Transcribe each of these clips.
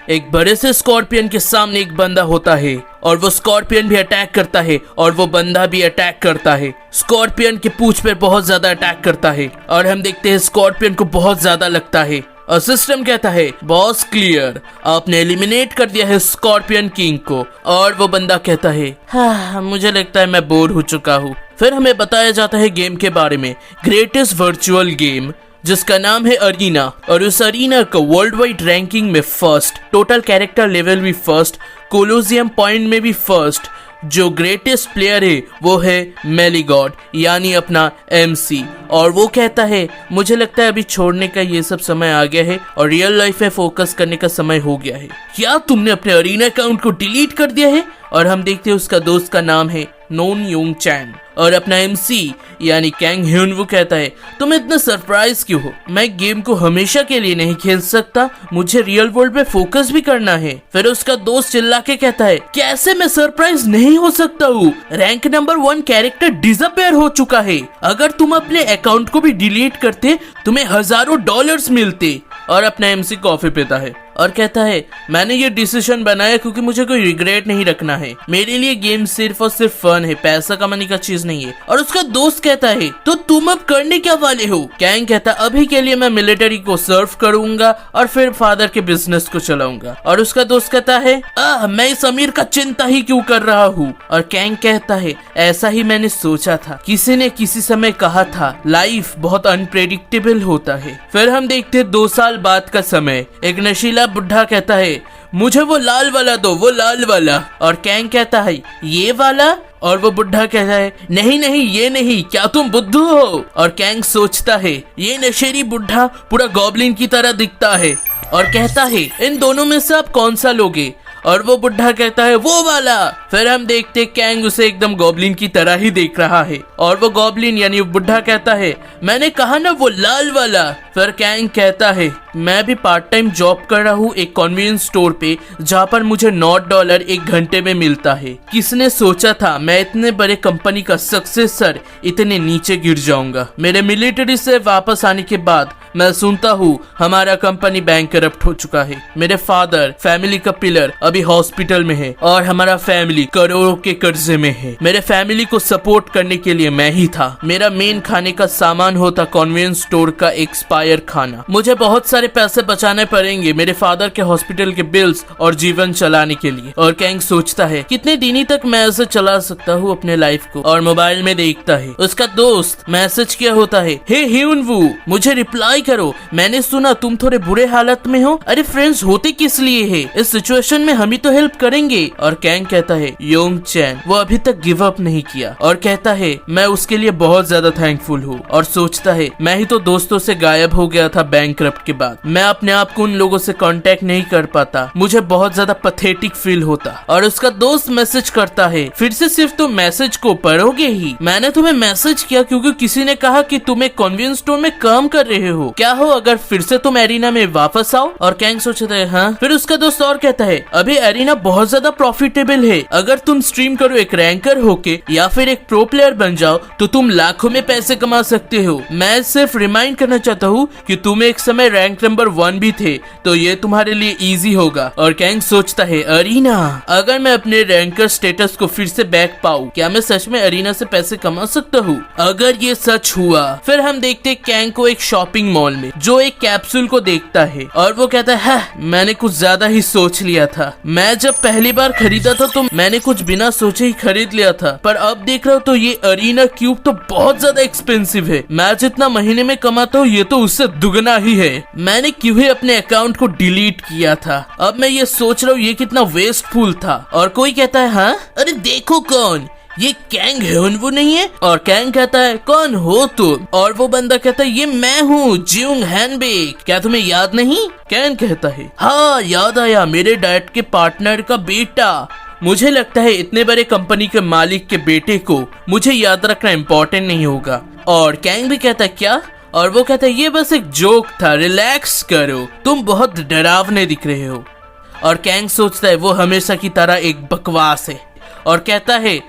एक बड़े से स्कॉर्पियन के सामने एक बंदा होता है और वो स्कॉर्पियन भी अटैक करता है और वो बंदा भी अटैक करता है। स्कॉर्पियन के पूंछ पे बहुत ज्यादा अटैक करता है और हम देखते हैं स्कॉर्पियन को बहुत ज्यादा लगता है और सिस्टम कहता है बॉस क्लियर, आपने एलिमिनेट कर दिया है स्कॉर्पियन किंग को। और वो बंदा कहता है हाँ मुझे लगता है मैं बोर हो चुका हूँ। फिर हमें बताया जाता है गेम के बारे में, ग्रेटेस्ट वर्चुअल गेम जिसका नाम है अरीना, और उस अरीना को वर्ल्ड वाइड रैंकिंग में फर्स्ट, टोटल कैरेक्टर लेवल भी फर्स्ट, कोलोसियम पॉइंट में भी फर्स्ट। जो ग्रेटेस्ट प्लेयर है वो है मेलीगॉड यानी अपना एमसी। और वो कहता है मुझे लगता है अभी छोड़ने का ये सब समय आ गया है और रियल लाइफ में फोकस करने का समय हो गया है। क्या तुमने अपने अरीना अकाउंट को डिलीट कर दिया है? और हम देखते हैं उसका दोस्त का नाम है नोन योंग चैन और अपना एमसी यानी कैंग ह्यून वो कहता है तुम इतना सरप्राइज क्यों हो? मैं गेम को हमेशा के लिए नहीं खेल सकता, मुझे रियल वर्ल्ड पे फोकस भी करना है। फिर उसका दोस्त चिल्ला के कहता है कैसे मैं सरप्राइज नहीं हो सकता हूँ? रैंक नंबर 1 कैरेक्टर डिसअपीयर हो चुका है। अगर तुम अपने अकाउंट को भी डिलीट करते तुम्हें हजारों डॉलर्स मिलते। और अपना एमसी कॉफी पीता है और कहता है मैंने ये डिसीजन बनाया क्योंकि मुझे कोई रिग्रेट नहीं रखना है। मेरे लिए गेम सिर्फ और सिर्फ फन है, पैसा कमाने का चीज नहीं है। और उसका दोस्त कहता है तो तुम अब करने क्या वाले हो? कैंग कहता अभी के लिए मैं मिलिट्री को सर्व करूंगा और फिर फादर के बिजनेस को चलाऊंगा। और उसका दोस्त कहता है मैं इस अमीर का चिंता ही क्यों कर रहा हूँ? और कैंग कहता है ऐसा ही मैंने सोचा था, किसी ने किसी समय कहा था लाइफ बहुत अनप्रेडिक्टेबल होता है। फिर हम देखते 2 साल बाद का समय, एक नशीला बुढ़ा कहता है मुझे वो लाल वाला दो, वो लाल वाला। और कैंग कहता है ये वाला? और वो बुढ़ा कहता है नहीं नहीं ये नहीं, क्या तुम बुद्धू हो? और कैंग सोचता है ये नशेड़ी बुढ़ा पूरा गॉब्लिन की तरह दिखता है और कहता है इन दोनों में से आप कौन सा लोगे? और वो बुढ़ा कहता है वो वाला। फिर हम देखते कैंग उसे एकदम गॉब्लिन की तरह ही देख रहा है और वो गॉब्लिन यानी बुढ़ा कहता है मैंने कहा ना वो लाल वाला। फिर कैंग कहता है मैं भी पार्ट टाइम जॉब कर रहा हूँ एक कन्वीनियंस स्टोर पे जहाँ पर मुझे $9 1 घंटे में मिलता है। किसने सोचा था मैं इतने बड़े कंपनी का सक्सेसर इतने नीचे गिर जाऊंगा। मेरे मिलिट्री से वापस आने के बाद मैं सुनता हूँ हमारा कंपनी बैंकरप्ट हो चुका है। मेरे फादर फैमिली का पिलर अभी हॉस्पिटल में है और हमारा फैमिली करोड़ों के कर्जे में है। मेरे फैमिली को सपोर्ट करने के लिए मैं ही था। मेरा मेन खाने का सामान होता कन्वीनियंस स्टोर का एक्सपायर खाना। मुझे बहुत सारे पैसे बचाने पड़ेंगे मेरे फादर के हॉस्पिटल के बिल्स और जीवन चलाने के लिए। और कैंग सोचता है कितने दिनों तक मैं ऐसे चला सकता हूँ अपने लाइफ को। और मोबाइल में देखता है उसका दोस्त मैसेज किया होता है हे ह्यून वू मुझे रिप्लाई करो, मैंने सुना तुम थोड़े बुरे हालत में हो। अरे फ्रेंड्स होते किस लिए है? इस सिचुएशन में हम ही तो हेल्प करेंगे। और कैंग कहता है योंग चैन वो अभी तक गिव अप नहीं किया और कहता है मैं उसके लिए बहुत ज्यादा थैंकफुल हूँ। और सोचता है मैं ही तो दोस्तों से गायब हो गया था बैंकरप्ट के बाद, मैं अपने आप को उन लोगों से कांटेक्ट नहीं कर पाता, मुझे बहुत ज्यादा पैथेटिक फील होता। और उसका दोस्त मैसेज करता है फिर से सिर्फ तुम मैसेज को पढ़ोगे ही? मैंने तुम्हें मैसेज किया क्योंकि किसी ने कहा कि तुम एक कन्वीनियंस स्टोर में काम कर रहे हो, क्या हो अगर फिर से तुम एरिना में वापस आओ? और कैंग सोचता है हाँ। फिर उसका दोस्त और कहता है अभी एरिना बहुत ज्यादा प्रॉफिटेबल है, अगर तुम स्ट्रीम करो एक रैंकर होके या फिर एक प्रो प्लेयर बन जाओ तो तुम लाखों में पैसे कमा सकते हो। मैं सिर्फ रिमाइंड करना चाहता हूँ कि तुम एक समय रैंक नंबर 1 भी थे तो ये तुम्हारे लिए इजी होगा। और कैंग सोचता है अरीना अगर मैं अपने रैंकर स्टेटस को फिर से बैक पाऊँ क्या मैं सच में अरीना से पैसे कमा सकता हूँ? अगर ये सच हुआ फिर हम देखते कैंग को एक शॉपिंग मॉल में जो एक कैप्सूल को देखता है और वो कहता है मैंने कुछ ज्यादा ही सोच लिया था। मैं जब पहली बार खरीदा था तो मैंने कुछ बिना सोचे ही खरीद लिया था, पर अब देख रहा हूँ तो ये अरीना क्यूब तो बहुत ज्यादा एक्सपेंसिव है। मैं जितना महीने में कमाता हूँ ये तो उससे दुगना ही है। मैंने क्यों ही अपने अकाउंट को डिलीट किया था? अब मैं ये सोच रहा हूँ ये कितना वेस्टफुल था। और कोई कहता है हाँ अरे देखो कौन, ये कैंग ह्यूनवू नहीं है? और कैंग कहता है कौन हो तुम? और वो बंदा कहता है ये मैं हूँ जियोंग हैनबेक, क्या तुम्हें याद नहीं? कैंग कहता है हाँ याद आया, मेरे डैड के पार्टनर का बेटा। मुझे लगता है इतने बड़े कंपनी के मालिक के बेटे को मुझे याद रखना इम्पोर्टेंट नहीं होगा। और कैंग भी कहता है क्या? और वो कहता है ये बस एक जोक था, रिलैक्स करो, तुम बहुत डरावने दिख रहे हो। और कैंग सोचता है वो हमेशा की तरह एक बकवास है और कहता है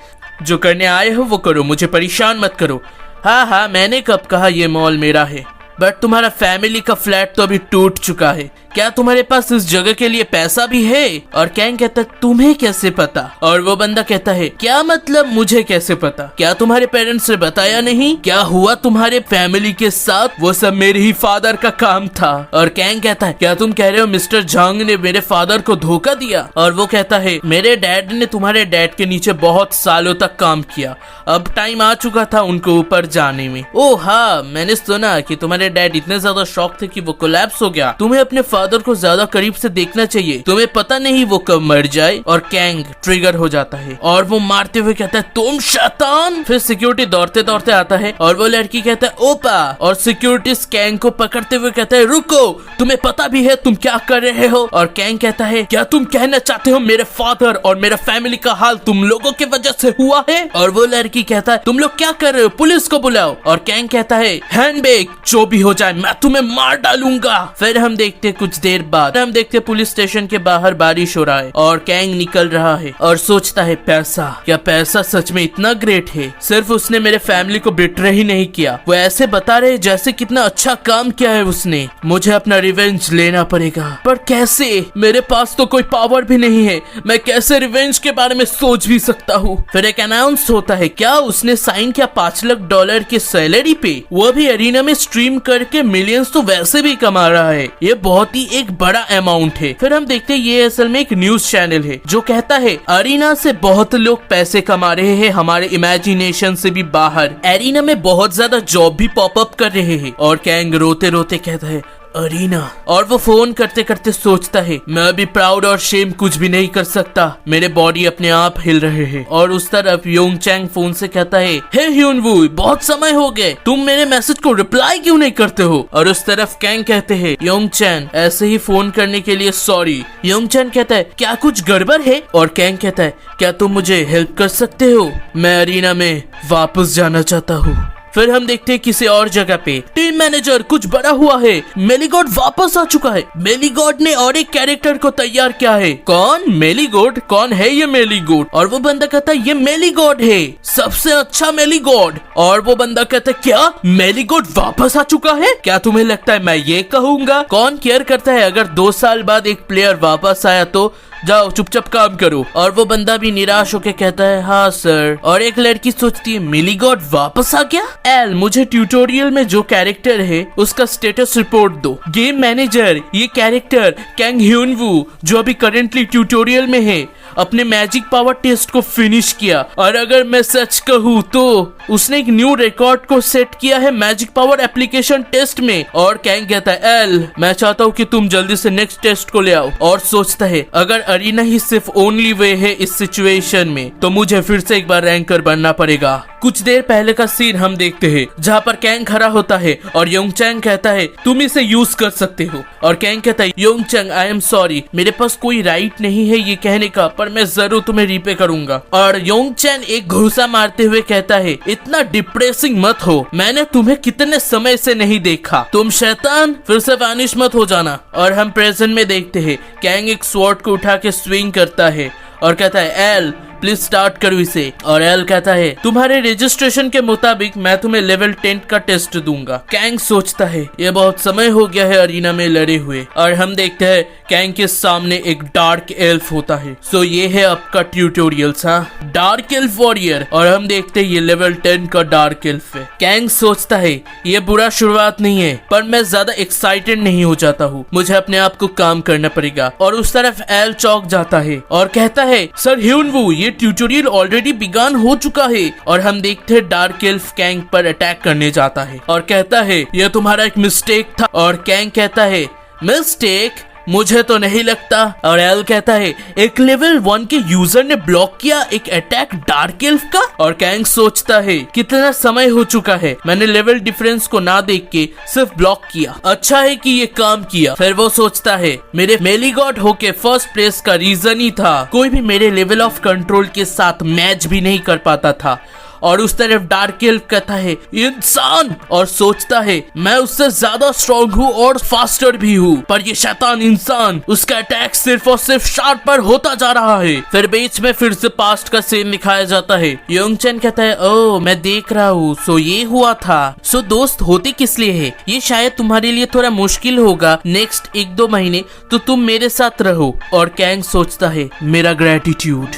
जो करने आए हो वो करो, मुझे परेशान मत करो। हाँ मैंने कब कहा ये मॉल मेरा है, बट तुम्हारा फैमिली का फ्लैट तो अभी टूट चुका है। क्या तुम्हारे पास इस जगह के लिए पैसा भी है? और कैंग कहता है तुम्हें कैसे पता? और वो बंदा कहता है क्या मतलब मुझे कैसे पता? क्या तुम्हारे पेरेंट्स ने बताया नहीं? क्या हुआ तुम्हारे फैमिली के साथ? वो सब मेरे ही फादर का काम था। और कैंग कहता है क्या तुम कह रहे हो मिस्टर झांग ने मेरे फादर को धोखा दिया? और वो कहता है मेरे डैड ने तुम्हारे डैड के नीचे बहुत सालों तक काम किया, अब टाइम आ चुका था उनको ऊपर जाने में। ओ हाँ, मैंने सुना कि तुम्हारे डैड इतने ज्यादा शॉक थे कि वो कोलैप्स हो गया। तुम्हें अपने फादर को ज्यादा करीब से देखना चाहिए, तुम्हें पता नहीं वो कब मर जाए। और कैंग ट्रिगर हो जाता है और वो मारते हुए कहता है तुम शैतान। फिर सिक्योरिटी दौड़ते दौड़ते आता है और वो लड़की कहता है ओपा, और सिक्योरिटी कैंग को पकड़ते हुए कहता है रुको, तुम्हें पता भी है तुम क्या कर रहे हो? और कैंग कहता है क्या तुम कहना चाहते हो मेरे फादर और मेरा फैमिली का हाल तुम लोगों की वजह से हुआ है? और वो लड़की कहता है तुम लोग क्या कर रहे हो, पुलिस को बुलाओ। और कैंग कहता है हैंडबैग जो भी हो जाए मैं तुम्हें मार डालूंगा। फिर हम देखते कुछ देर बाद हम देखते पुलिस स्टेशन के बाहर बारिश हो रहा है और कैंग निकल रहा है और सोचता है पैसा, क्या पैसा सच में इतना ग्रेट है? सिर्फ उसने मेरे फैमिली को बिट्रे ही नहीं किया, वो ऐसे बता रहे जैसे कितना अच्छा काम किया है उसने। मुझे अपना रिवेंज लेना पड़ेगा, पर कैसे? मेरे पास तो कोई पावर भी नहीं है, मैं कैसे रिवेंज के बारे में सोच भी सकता हूँ? फिर एक अनाउंस होता है क्या उसने साइन किया $5 लाख की सैलरी पे, वो भी एरिना में स्ट्रीम करके मिलियंस तो वैसे भी कमा रहा है, ये बहुत ही एक बड़ा अमाउंट है। फिर हम देखते हैं ये असल में एक न्यूज चैनल है जो कहता है एरिना से बहुत लोग पैसे कमा रहे हैं हमारे इमेजिनेशन से भी बाहर, एरिना में बहुत ज्यादा जॉब भी पॉपअप कर रहे हैं। और कैंग रोते रोते कहता है अरीना, और वो फोन करते करते सोचता है मैं अभी प्राउड और शेम कुछ भी नहीं कर सकता, मेरे बॉडी अपने आप हिल रहे हैं। और उस तरफ योंग चैंग फोन से कहता है हे ह्यूनवू, बहुत समय हो गए, तुम मेरे मैसेज को रिप्लाई क्यों नहीं करते हो? और उस तरफ कैंग कहते हैं योंग चैन ऐसे ही फोन करने के लिए सॉरी। योंग चैन कहता है क्या कुछ गड़बड़ है? और कैंग कहता है क्या तुम मुझे हेल्प कर सकते हो, मैं अरीना में वापस जाना चाहता हूँ। फिर हम देखते हैं किसी और जगह पे टीम मैनेजर कुछ बड़ा हुआ है, मेलीगॉड वापस आ चुका है। मेलीगॉड ने और एक कैरेक्टर को तैयार किया है। कौन? मेलीगॉड? कौन है ये मेलीगॉड? और वो बंदा कहता है ये मेलीगॉड है, सबसे अच्छा मेलीगॉड। और वो बंदा कहता है क्या मेलीगॉड वापस आ चुका है? क्या तुम्हें लगता है मैं ये कहूंगा? कौन केयर करता है अगर 2 साल बाद एक प्लेयर वापस आया तो? जाओ चुपचाप काम करो। और वो बंदा भी निराश होके कहता है हाँ सर। और एक लड़की सोचती है मेलीगॉड वापस आ गया? एल, मुझे ट्यूटोरियल में जो कैरेक्टर है उसका स्टेटस रिपोर्ट दो। गेम मैनेजर, ये कैरेक्टर कैंग ह्यूनवू जो अभी करेंटली ट्यूटोरियल में है अपने मैजिक पावर टेस्ट को फिनिश किया, और अगर मैं सच कहूँ तो उसने एक न्यू रिकॉर्ड को सेट किया है मैजिक पावर एप्लीकेशन टेस्ट में। और कैंग कहता है एल, मैं चाहता हूँ कि तुम जल्दी से नेक्स्ट टेस्ट को ले आओ। और सोचता है अगर अरीना ही सिर्फ ओनली वे है इस सिचुएशन में तो मुझे फिर से एक बार रैंकर बनना पड़ेगा। कुछ देर पहले का सीन हम देखते हैं जहाँ पर कैंग खड़ा होता है और योंग चैंग कहता है तुम इसे यूज कर सकते हो। और कैंग कहता है Yong Chang I am sorry, मेरे पास कोई राइट नहीं है ये कहने का, पर मैं जरूर तुम्हें रीपे करूंगा। और योंग चैंग एक घुसा मारते हुए कहता है इतना डिप्रेसिंग मत हो, मैंने तुम्हें कितने समय से नहीं देखा, तुम शैतान फिर से वैनिश मत हो जाना। और हम प्रेजेंट में देखते हैं कैंग एक स्वॉर्ड को उठा के स्विंग करता है और कहता है एल प्लीज स्टार्ट करो इसे। और एल कहता है तुम्हारे रजिस्ट्रेशन के मुताबिक मैं तुम्हें लेवल 10 का टेस्ट दूंगा। कैंग सोचता है ये बहुत समय हो गया है अरीना में लड़े हुए। और हम देखते हैं कैंग के सामने एक डार्क एल्फ होता है। सो ये है आपका ट्यूटोरियल्स, हाँ, डार्क एल्फ वॉरियर। और हम देखते हैं ये लेवल 10 का डार्क एल्फ है। कैंग सोचता है ये बुरा शुरुआत नहीं है, पर मैं ज्यादा एक्साइटेड नहीं हो जाता हूँ, मुझे अपने आप को काम करना पड़ेगा। और उस तरफ एल चौक जाता है और कहता है सर ह्यूनवू, ये ट्यूटोरियल ऑलरेडी बिगान हो चुका है। और हम देखते हैं डार्क एल्फ कैंग पर अटैक करने जाता है और कहता है यह तुम्हारा एक मिस्टेक था। और कैंग कहता है मिस्टेक? मुझे तो नहीं लगता। और एल कहता है एक लेवल 1 के यूजर ने ब्लॉक किया एक अटैक डार्क एल्फ का। और कैंग सोचता है कितना समय हो चुका है, मैंने लेवल डिफरेंस को ना देख के सिर्फ ब्लॉक किया, अच्छा है कि ये काम किया। फिर वो सोचता है मेरे मेलीगॉड होके फर्स्ट प्लेस का रीजन ही था, कोई भी मेरे लेवल ऑफ कंट्रोल के साथ मैच भी नहीं कर पाता था। और उस तरफ डार्क एल्फ कहता है इंसान, और सोचता है मैं उससे ज्यादा स्ट्रॉन्ग हूँ और फास्टर भी हूँ, पर ये शैतान इंसान, उसका अटैक सिर्फ और सिर्फ शार्पर होता जा रहा है। फिर बीच में फिर से पास्ट का सीन दिखाया जाता है। योंगचन कहता है ओह मैं देख रहा हूँ, सो ये हुआ था। सो दोस्त होते किस लिए है, ये शायद तुम्हारे लिए थोड़ा मुश्किल होगा नेक्स्ट 1-2 महीने, तो तुम मेरे साथ रहो। और कैंग सोचता है मेरा ग्रेटिट्यूड,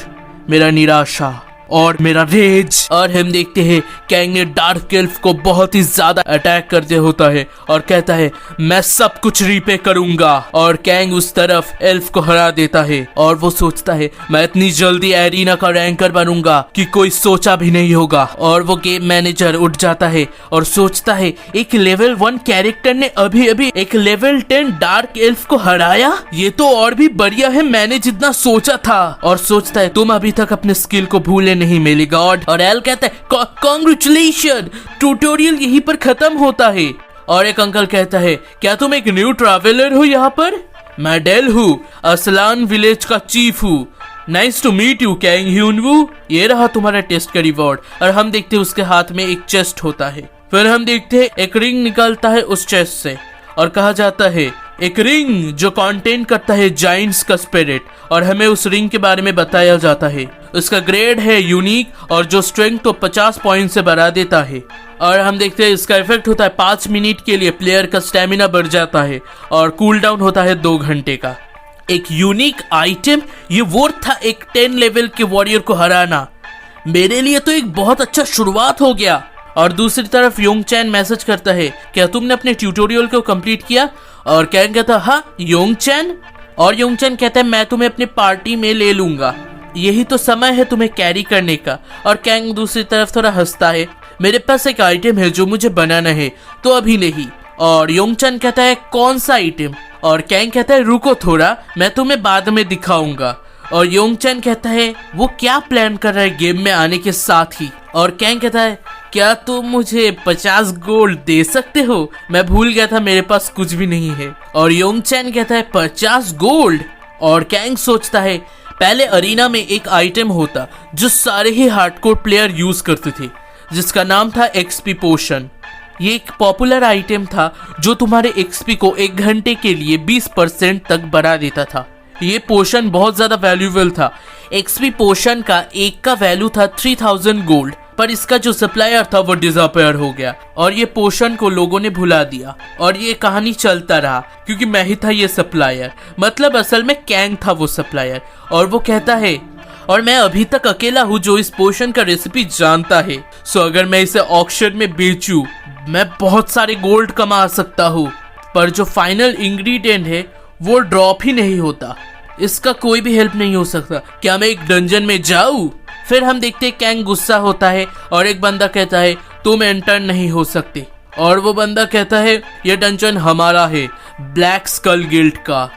मेरा निराशा और मेरा रेज। और हम देखते हैं कैंग ने डार्क एल्फ को बहुत ही ज्यादा अटैक करते होता है और कहता है मैं सब कुछ रीपे करूंगा। और कैंग उस तरफ एल्फ को हरा देता है और वो सोचता है मैं इतनी जल्दी एरिना का रैंकर बनूंगा कि कोई सोचा भी नहीं होगा। और वो गेम मैनेजर उठ जाता है और सोचता है एक लेवल 1 कैरेक्टर ने अभी अभी एक लेवल 10 डार्क एल्फ को हराया, ये तो और भी बढ़िया है मैंने जितना सोचा था। और सोचता है तुम अभी तक अपने स्किल को भूले नहीं मेरी गॉड। और एल कहता है कांग्रेचुलेशन, ट्यूटोरियल यहीं पर खत्म होता है। और एक अंकल कहता है क्या तुम एक न्यू ट्रैवलर हो यहाँ पर? मैं डेल हूँ, असलान विलेज का चीफ हूँ। Nice to meet you Kang Hyunwoo, ये रहा तुम्हारा टेस्ट का रिवॉर्ड। और हम देखते हैं उसके हाथ में एक चेस्ट होता है। फिर हम देखते हैं एक रिंग निकलता है उस चेस्ट से और कहा जाता है एक रिंग जो कंटेन करता है जाइंट्स का स्पिरिट। और हमें उस रिंग के बारे में बताया जाता है उसका ग्रेड है यूनिक और जो स्ट्रेंथ को 50 पॉइंट से बढ़ा देता है। और हम देखते हैं इसका इफेक्ट होता है 5 मिनट के लिए, प्लेयर का स्टेमिना बढ़ जाता है और कूल डाउन होता है 2 घंटे का। एक यूनिक आइटम, ये वो था एक 10 लेवल के वॉरियर को हराना। मेरे लिए तो एक बहुत अच्छा शुरुआत हो गया। और दूसरी तरफ योंगचैन मैसेज करता है क्या तुमने अपने ट्यूटोरियल को कंप्लीट किया? और कैंग कहता हाँ योंगचैन। और योंगचैन कहता है मैं तुम्हें अपनी पार्टी में ले लूंगा, यही तो समय है तुम्हें कैरी करने का। और कैंग दूसरी तरफ थोड़ा हंसता है मेरे पास एक आइटम है जो मुझे बनाना है, तो अभी नहीं। और योंगचैन कहता है कौन सा आइटम? और कैंग कहता है रुको थोड़ा, मैं तुम्हें बाद में दिखाऊंगा। और योंगचैन कहता है वो क्या प्लान कर रहा है गेम में आने के साथ ही? और कैंग कहता है क्या तुम मुझे 50 गोल्ड दे सकते हो? मैं भूल गया था मेरे पास कुछ भी नहीं है। और योंगचैन कहता है 50 गोल्ड। और कैंग सोचता है पहले अरीना में एक आइटम होता जो सारे ही हार्डकोर प्लेयर यूज करते थे, जिसका नाम था एक्सपी पोशन। ये एक पॉपुलर आइटम था जो तुम्हारे एक्सपी को 1 घंटे के लिए 20% तक बढ़ा देता था। ये पोशन बहुत ज्यादा वैल्यूएबल था। एक्सपी पोशन का एक का वैल्यू था 3000 गोल्ड, पर इसका जो सप्लायर था वो डिसअपीयर हो गया और ये पोशन को लोगों ने भुला दिया। और ये कहानी चलता रहा क्योंकि मैं ही था ये सप्लायर, मतलब असल में कैंग था वो सप्लायर। और वो कहता है और मैं अभी तक अकेला हूँ जो इस पोशन का रेसिपी जानता है, सो अगर मैं इसे ऑक्शन में बेचूं मैं बहुत सारे गोल्ड कमा सकता हूँ। पर जो फाइनल इंग्रेडिएंट है वो ड्रॉप ही नहीं होता, इसका कोई भी हेल्प नहीं हो सकता। क्या मैं एक डंजन में जाऊं? फिर हम देखते हैं कैंग गुस्सा होता है और एक बंदा कहता है तुम एंटर नहीं हो सकते। और वो बंदा कहता है ये डंजन हमारा है, ब्लैक स्कल गिल्ड का,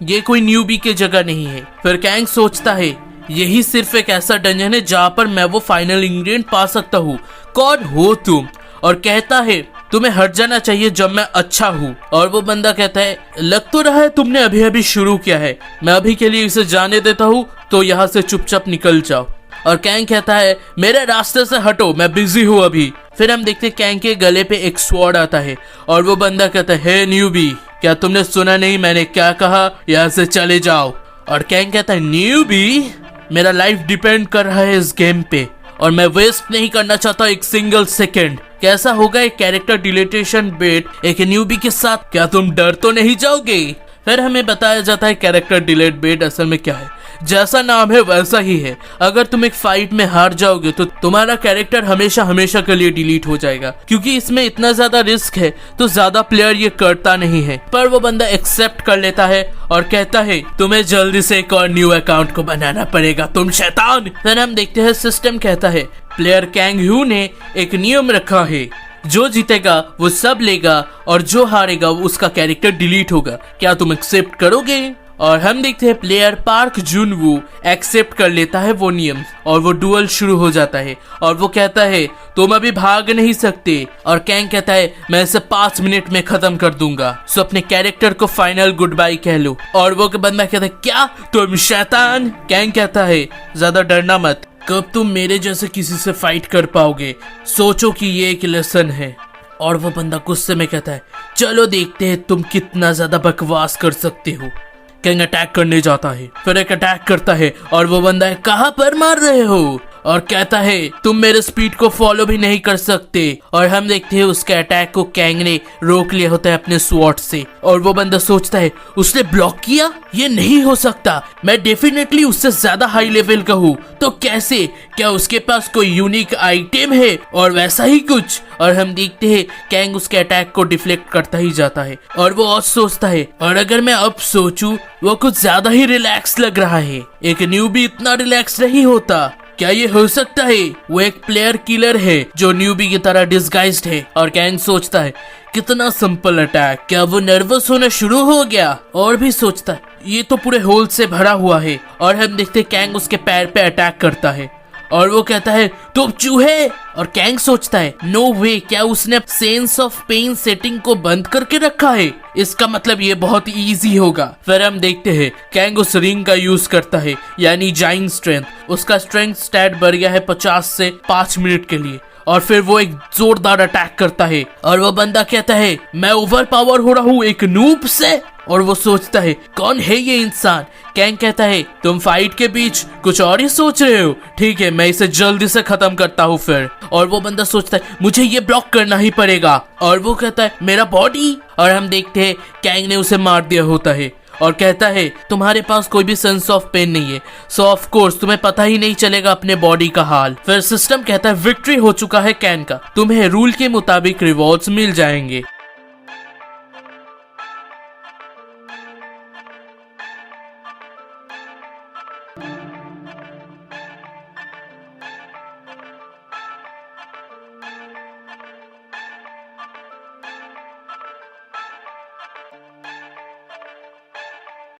ये कोई न्यूबी की जगह नहीं है। फिर कैंग सोचता है यही सिर्फ एक ऐसा डंजन है जहाँ पर मैं वो फाइनल इंग्रेडिएंट पा सकता हूँ। कौन हो तुम? और कहता है तुम्हें हट जाना चाहिए जब मैं अच्छा हूँ। और वो बंदा कहता है लग तो रहा है तुमने अभी अभी शुरू किया है, मैं अभी के लिए इसे जाने देता हूँ, तो यहाँ से चुपचाप निकल जाओ। और कैंग कहता है मेरे रास्ते से हटो, मैं बिजी हूँ अभी। फिर हम देखते कैंग के गले पे एक स्वॉर्ड आता है और वो बंदा कहता है हे न्यूबी, क्या तुमने सुना नहीं मैंने क्या कहा? यहाँ से चले जाओ। और कैंग कहता है न्यूबी, मेरा लाइफ डिपेंड कर रहा है इस गेम पे और मैं वेस्ट नहीं करना चाहता एक सिंगल सेकेंड। कैसा होगा एक कैरेक्टर डिलीटेशन बेट एक न्यूबी के साथ? क्या तुम डर तो नहीं जाओगे? फिर हमें बताया जाता है कैरेक्टर डिलीट बेट असल में क्या है। जैसा नाम है वैसा ही है, अगर तुम एक फाइट में हार जाओगे तो तुम्हारा कैरेक्टर हमेशा हमेशा के लिए डिलीट हो जाएगा। क्योंकि इसमें इतना ज्यादा रिस्क है तो ज्यादा प्लेयर ये करता नहीं है। पर वो बंदा एक्सेप्ट कर लेता है और कहता है तुम्हें जल्दी से एक और न्यू अकाउंट को बनाना पड़ेगा, तुम शैतान। फिर हम देखते हैं सिस्टम कहता है प्लेयर कैंग ह्यू ने एक नियम रखा है, जो जीतेगा वो सब लेगा और जो हारेगा उसका कैरेक्टर डिलीट होगा। क्या तुम एक्सेप्ट करोगे? और हम देखते हैं प्लेयर पार्क जून वू एक्सेप्ट कर लेता है वो नियम और वो डुअल शुरू हो जाता है। और वो कहता है तुम अभी भाग नहीं सकते। और कैंग कहता है मैं इसे 5 मिनट में खत्म कर दूंगा, सो अपने कैरेक्टर को फाइनल गुड बाय कह लो। और वो बंदा कहता है क्या तुम शैतान? कैंग कहता है ज्यादा डरना मत, कब तुम मेरे जैसे किसी से फाइट कर पाओगे, सोचो कि ये एक लेसन है। और वो बंदा गुस्से में कहता है चलो देखते हैं तुम कितना ज्यादा बकवास कर सकते हो। कैंग अटैक करने जाता है, फिर एक अटैक करता है और वो बंदा है कहाँ पर मार रहे हो, और कहता है तुम मेरे स्पीड को फॉलो भी नहीं कर सकते। और हम देखते हैं उसके अटैक को कैंग ने रोक लिया होता है अपने स्वॉर्ड से। और वो बंदा सोचता है उसने ब्लॉक किया, ये नहीं हो सकता, मैं डेफिनेटली उससे ज्यादा हाई लेवल का हूँ, तो कैसे, क्या उसके पास कोई यूनिक आइटम है और वैसा ही कुछ। और हम देखते हैं कैंग उसके अटैक को डिफ्लेक्ट करता ही जाता है और वो और सोचता है और अगर मैं अब सोचूं वो कुछ ज्यादा ही रिलैक्स लग रहा है, एक न्यूबी इतना रिलैक्स नहीं होता, क्या ये हो सकता है वो एक प्लेयर किलर है जो न्यूबी की तरह डिस्गाइज्ड है। और कैंग सोचता है कितना सिंपल अटैक, क्या वो नर्वस होना शुरू हो गया, और भी सोचता है ये तो पूरे होल से भरा हुआ है। और हम देखते कैंग उसके पैर पे अटैक करता है और वो कहता है तुम चूहे। और कैंग सोचता है नो वे, क्या उसने सेंस ऑफ पेन सेटिंग को बंद करके रखा है, इसका मतलब ये बहुत इजी होगा। फिर हम देखते हैं कैंग उस रिंग का यूज करता है यानी जाइंट स्ट्रेंथ, उसका स्ट्रेंथ स्टैट बढ़ गया है 50 से 5 मिनट के लिए। और फिर वो एक जोरदार अटैक करता है और वो बंदा कहता है मैं ओवर पावर हो रहा हूँ एक नूब से। और वो सोचता है कौन है ये इंसान। कैंग कहता है तुम फाइट के बीच कुछ और ही सोच रहे हो, ठीक है मैं इसे जल्दी से खत्म करता हूँ फिर। और वो बंदा सोचता है मुझे ये ब्लॉक करना ही पड़ेगा, और वो कहता है मेरा बॉडी। और हम देखते हैं कैंग ने उसे मार दिया होता है और कहता है तुम्हारे पास कोई भी सेंस ऑफ पेन नहीं है, सो ऑफ कोर्स तुम्हें पता ही नहीं चलेगा अपने बॉडी का हाल। फिर सिस्टम कहता है विक्ट्री हो चुका है कैंग का, तुम्हें रूल के मुताबिक रिवॉर्ड्स मिल जाएंगे।